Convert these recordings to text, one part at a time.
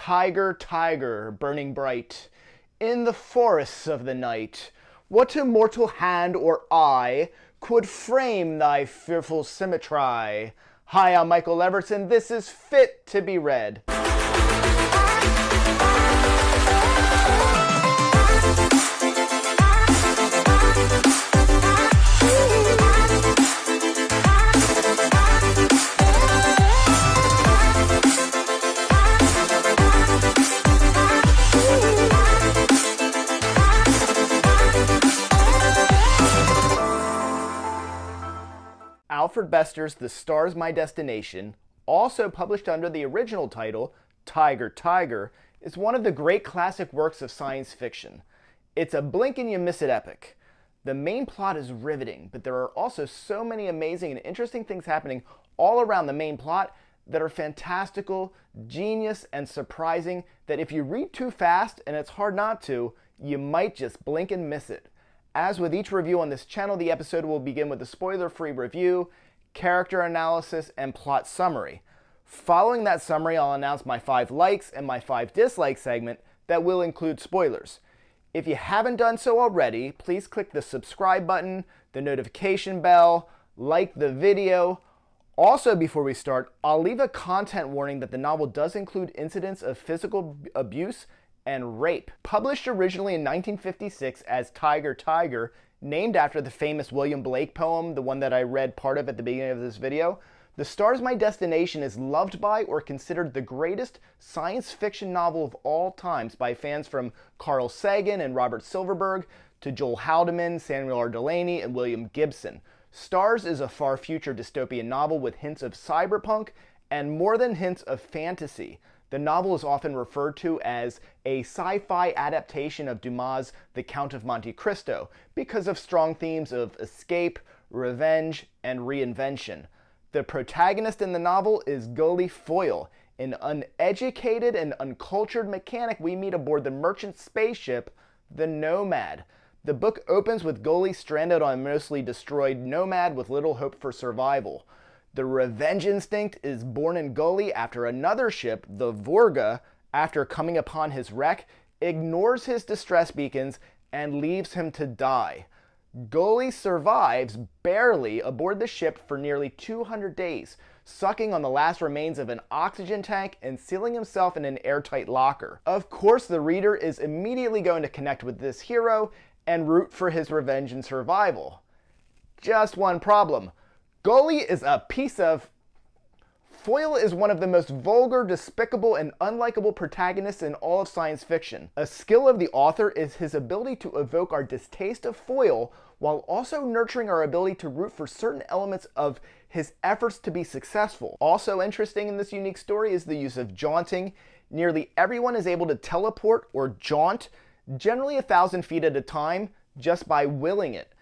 Tiger, tiger, burning bright in the forests of the night, what immortal hand or eye could frame thy fearful symmetry? Hi, I'm Michael Leverts, and this is Fit to be Read. Alfred Bester's The Star's My Destination, also published under the original title, Tiger, Tiger, is one of the great classic works of science fiction. It's a blink-and-you-miss-it epic. The main plot is riveting, but there are also so many amazing and interesting things happening all around the main plot that are fantastical, genius, and surprising that if you read too fast, and it's hard not to, you might just blink and miss it. As with each review on this channel, the episode will begin with a spoiler-free review, character analysis, and plot summary. Following that summary, I'll announce my 5 likes and my 5 dislikes segment that will include spoilers. If you haven't done so already, please click the subscribe button, the notification bell, like the video. Also, before we start, I'll leave a content warning that the novel does include incidents of physical abuse and rape. Published originally in 1956 as Tiger, Tiger, named after the famous William Blake poem, the one that I read part of at the beginning of this video, The Star's My Destination is loved by or considered the greatest science fiction novel of all times by fans from Carl Sagan and Robert Silverberg to Joel Haldeman, Samuel R. Delany, and William Gibson. Stars is a far future dystopian novel with hints of cyberpunk and more than hints of fantasy. The novel is often referred to as a sci-fi adaptation of Dumas' The Count of Monte Cristo because of strong themes of escape, revenge, and reinvention. The protagonist in the novel is Gully Foyle, an uneducated and uncultured mechanic we meet aboard the merchant spaceship, the Nomad. The book opens with Gully stranded on a mostly destroyed Nomad with little hope for survival. The revenge instinct is born in Gully after another ship, the Vorga, after coming upon his wreck, ignores his distress beacons and leaves him to die. Gully survives, barely, aboard the ship for nearly 200 days, sucking on the last remains of an oxygen tank and sealing himself in an airtight locker. Of course, the reader is immediately going to connect with this hero and root for his revenge and survival. Just one problem. Gully is a piece of... Foyle is one of the most vulgar, despicable, and unlikable protagonists in all of science fiction. A skill of the author is his ability to evoke our distaste of Foyle while also nurturing our ability to root for certain elements of his efforts to be successful. Also interesting in this unique story is the use of jaunting. Nearly everyone is able to teleport or jaunt, generally 1,000 feet at a time, just by willing it.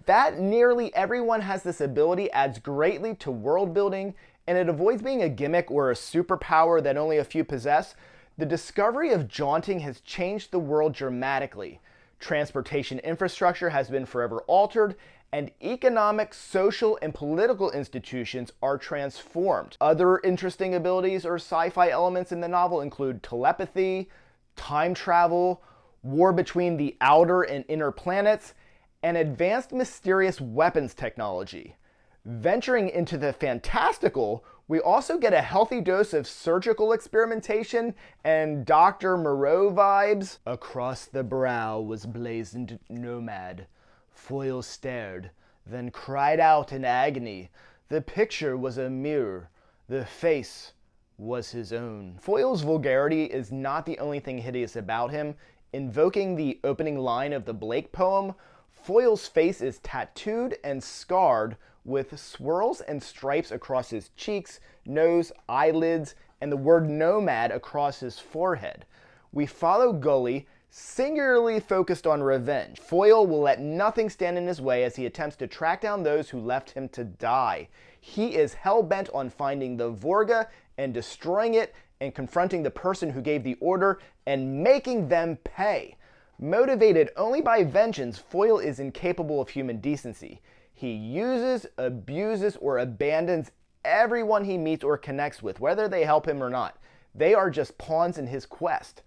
That nearly everyone has this ability adds greatly to world building, and it avoids being a gimmick or a superpower that only a few possess. The discovery of jaunting has changed the world dramatically. Transportation infrastructure has been forever altered, and economic, social, and political institutions are transformed. Other interesting abilities or sci-fi elements in the novel include telepathy, time travel, war between the outer and inner planets, and advanced mysterious weapons technology. Venturing into the fantastical, we also get a healthy dose of surgical experimentation and Dr. Moreau vibes. Across the brow was blazoned Nomad. Foyle stared, then cried out in agony. The picture was a mirror. The face was his own. Foyle's vulgarity is not the only thing hideous about him. Invoking the opening line of the Blake poem, Foyle's face is tattooed and scarred with swirls and stripes across his cheeks, nose, eyelids, and the word nomad across his forehead. We follow Gully, singularly focused on revenge. Foyle will let nothing stand in his way as he attempts to track down those who left him to die. He is hell-bent on finding the Vorga and destroying it and confronting the person who gave the order and making them pay. Motivated only by vengeance, Foyle is incapable of human decency. He uses, abuses, or abandons everyone he meets or connects with, whether they help him or not. They are just pawns in his quest.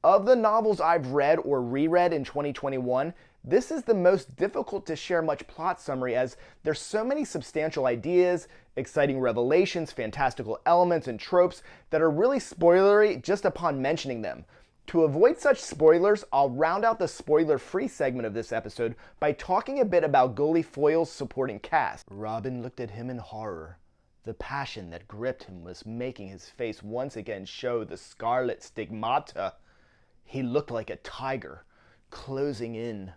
Of the novels I've read or reread in 2021, this is the most difficult to share much plot summary, as there's so many substantial ideas, exciting revelations, fantastical elements, and tropes that are really spoilery just upon mentioning them. To avoid such spoilers, I'll round out the spoiler-free segment of this episode by talking a bit about Gully Foyle's supporting cast. Robin looked at him in horror. The passion that gripped him was making his face once again show the scarlet stigmata. He looked like a tiger, closing in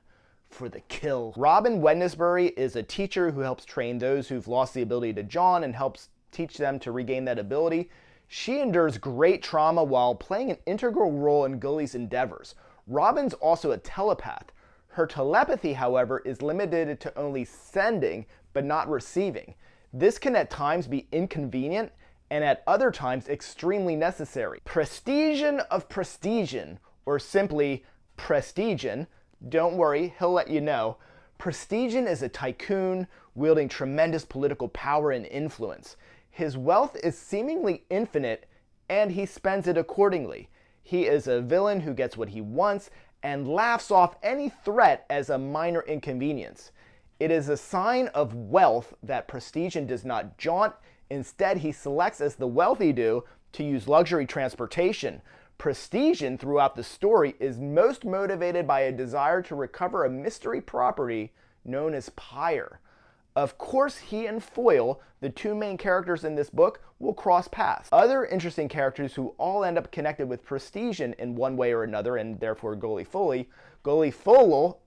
for the kill. Robin Wednesbury is a teacher who helps train those who've lost the ability to jaunt and helps teach them to regain that ability. She endures great trauma while playing an integral role in Gully's endeavors. Robin's also a telepath. Her telepathy, however, is limited to only sending but not receiving. This can at times be inconvenient and at other times extremely necessary. Prestigian of Prestigian, or simply Prestigian, don't worry, he'll let you know. Prestigian is a tycoon wielding tremendous political power and influence. His wealth is seemingly infinite, and he spends it accordingly. He is a villain who gets what he wants and laughs off any threat as a minor inconvenience. It is a sign of wealth that Prestigian does not jaunt. Instead, he selects, as the wealthy do, to use luxury transportation. Prestigian, throughout the story, is most motivated by a desire to recover a mystery property known as Pyre. Of course, he and Foyle, the two main characters in this book, will cross paths. Other interesting characters who all end up connected with Prestigian in one way or another, and therefore Gully Foyle,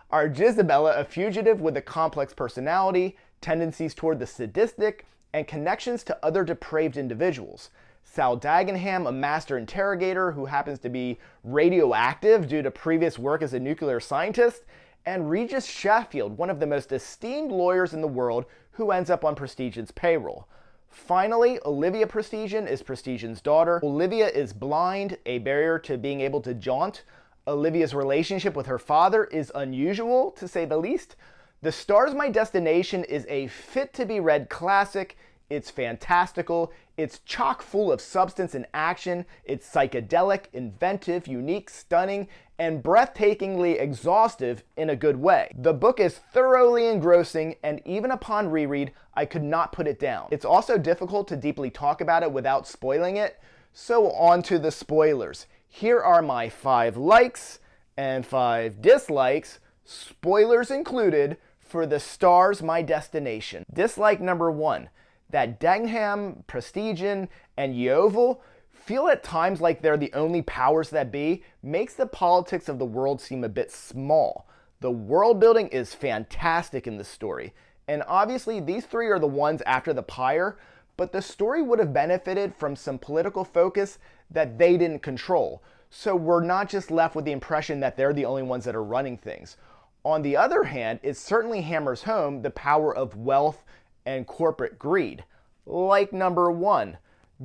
are Jezebella, a fugitive with a complex personality, tendencies toward the sadistic, and connections to other depraved individuals. Sal Dagenham, a master interrogator who happens to be radioactive due to previous work as a nuclear scientist, and Regis Sheffield, one of the most esteemed lawyers in the world, who ends up on Prestigian's payroll. Finally, Olivia Prestigian is Prestigian's daughter. Olivia is blind, a barrier to being able to jaunt. Olivia's relationship with her father is unusual, to say the least. The Stars My Destination is a fit-to-be-read classic. It's fantastical, it's chock full of substance and action, it's psychedelic, inventive, unique, stunning, and breathtakingly exhaustive in a good way. The book is thoroughly engrossing, and even upon reread, I could not put it down. It's also difficult to deeply talk about it without spoiling it, so on to the spoilers. Here are my 5 likes and 5 dislikes, spoilers included, for The Stars My Destination. Dislike number 1. That Dagenham, Prestigian, and Yeovil feel at times like they're the only powers that be makes the politics of the world seem a bit small. The world building is fantastic in this story, and obviously these 3 are the ones after the pyre, but the story would have benefited from some political focus that they didn't control, so we're not just left with the impression that they're the only ones that are running things. On the other hand, it certainly hammers home the power of wealth and corporate greed. Like number 1,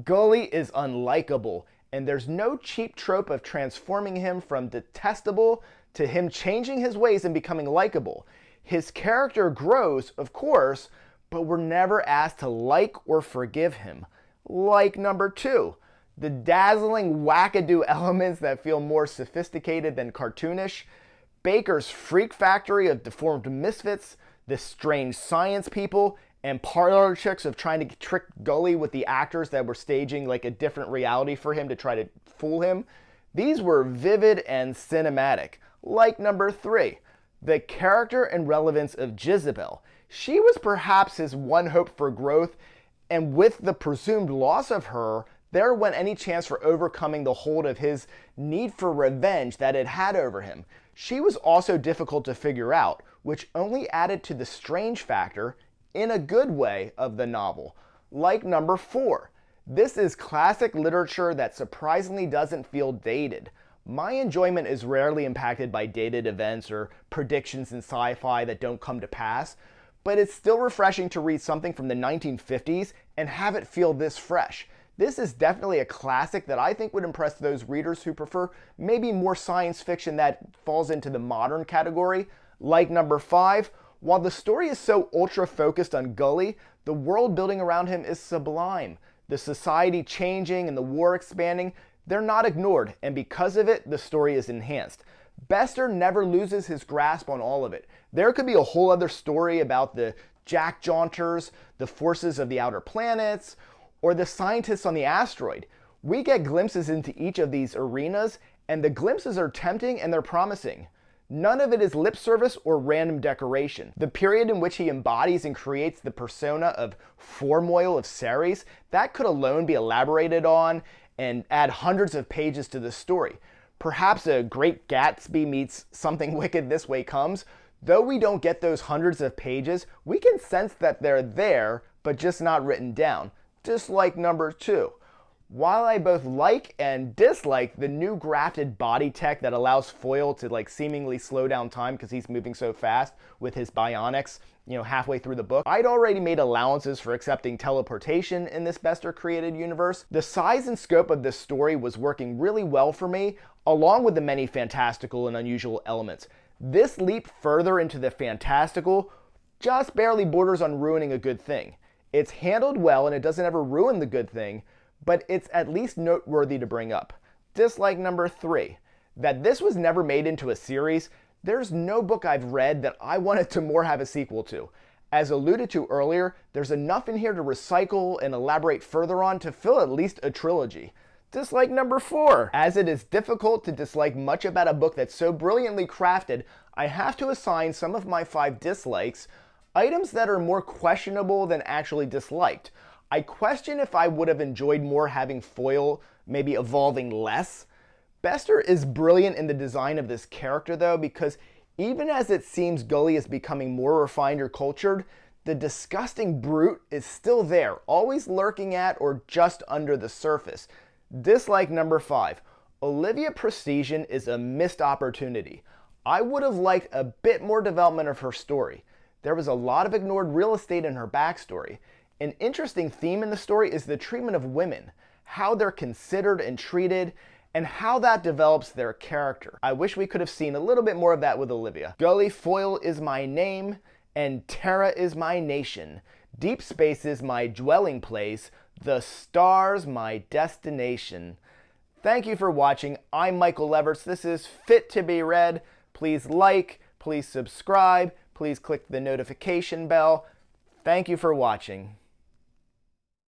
Gully is unlikable, and there's no cheap trope of transforming him from detestable to him changing his ways and becoming likable. His character grows, of course, but we're never asked to like or forgive him. Like number 2, the dazzling wackadoo elements that feel more sophisticated than cartoonish, Baker's freak factory of deformed misfits, the strange science people, and parlor tricks of trying to trick Gully with the actors that were staging like a different reality for him to try to fool him. These were vivid and cinematic. Like number 3, the character and relevance of Jezebel. She was perhaps his one hope for growth, and with the presumed loss of her, there went any chance for overcoming the hold of his need for revenge that it had over him. She was also difficult to figure out, which only added to the strange factor, in a good way, of the novel. Like number 4, this is classic literature that surprisingly doesn't feel dated. My enjoyment is rarely impacted by dated events or predictions in sci-fi that don't come to pass, but it's still refreshing to read something from the 1950s and have it feel this fresh. This is definitely a classic that I think would impress those readers who prefer maybe more science fiction that falls into the modern category. Like number 5, while the story is so ultra-focused on Gully, the world building around him is sublime. the society changing and the war expanding, they're not ignored, and because of it, the story is enhanced. Bester never loses his grasp on all of it. There could be a whole other story about the Jack Jaunters, the forces of the outer planets, or the scientists on the asteroid. We get glimpses into each of these arenas, and the glimpses are tempting and they're promising. None of it is lip service or random decoration. The period in which he embodies and creates the persona of Formoil of Ceres, that could alone be elaborated on and add hundreds of pages to the story. Perhaps a Great Gatsby meets Something Wicked This Way Comes. Though we don't get those hundreds of pages, we can sense that they're there, but just not written down. Dislike number 2. While I both like and dislike the new grafted body tech that allows Foil to seemingly slow down time because he's moving so fast with his bionics, halfway through the book, I'd already made allowances for accepting teleportation in this Bester created universe. The size and scope of this story was working really well for me, along with the many fantastical and unusual elements. This leap further into the fantastical just barely borders on ruining a good thing. It's handled well and it doesn't ever ruin the good thing, but it's at least noteworthy to bring up. Dislike number 3. That this was never made into a series. There's no book I've read that I wanted to more have a sequel to. As alluded to earlier, there's enough in here to recycle and elaborate further on to fill at least a trilogy. Dislike number 4. As it is difficult to dislike much about a book that's so brilliantly crafted, I have to assign some of my 5 dislikes items that are more questionable than actually disliked. I question if I would have enjoyed more having Foil maybe evolving less. Bester is brilliant in the design of this character though, because even as it seems Gully is becoming more refined or cultured, the disgusting brute is still there, always lurking at or just under the surface. Dislike number 5. Olivia Precision is a missed opportunity. I would have liked a bit more development of her story. There was a lot of ignored real estate in her backstory. An interesting theme in the story is the treatment of women, how they're considered and treated, and how that develops their character. I wish we could have seen a little bit more of that with Olivia. Gully Foil is my name, and Terra is my nation. Deep space is my dwelling place, the stars my destination. Thank you for watching. I'm Michael Leverts. This is Fit to Be Read. Please like, please subscribe, please click the notification bell. Thank you for watching.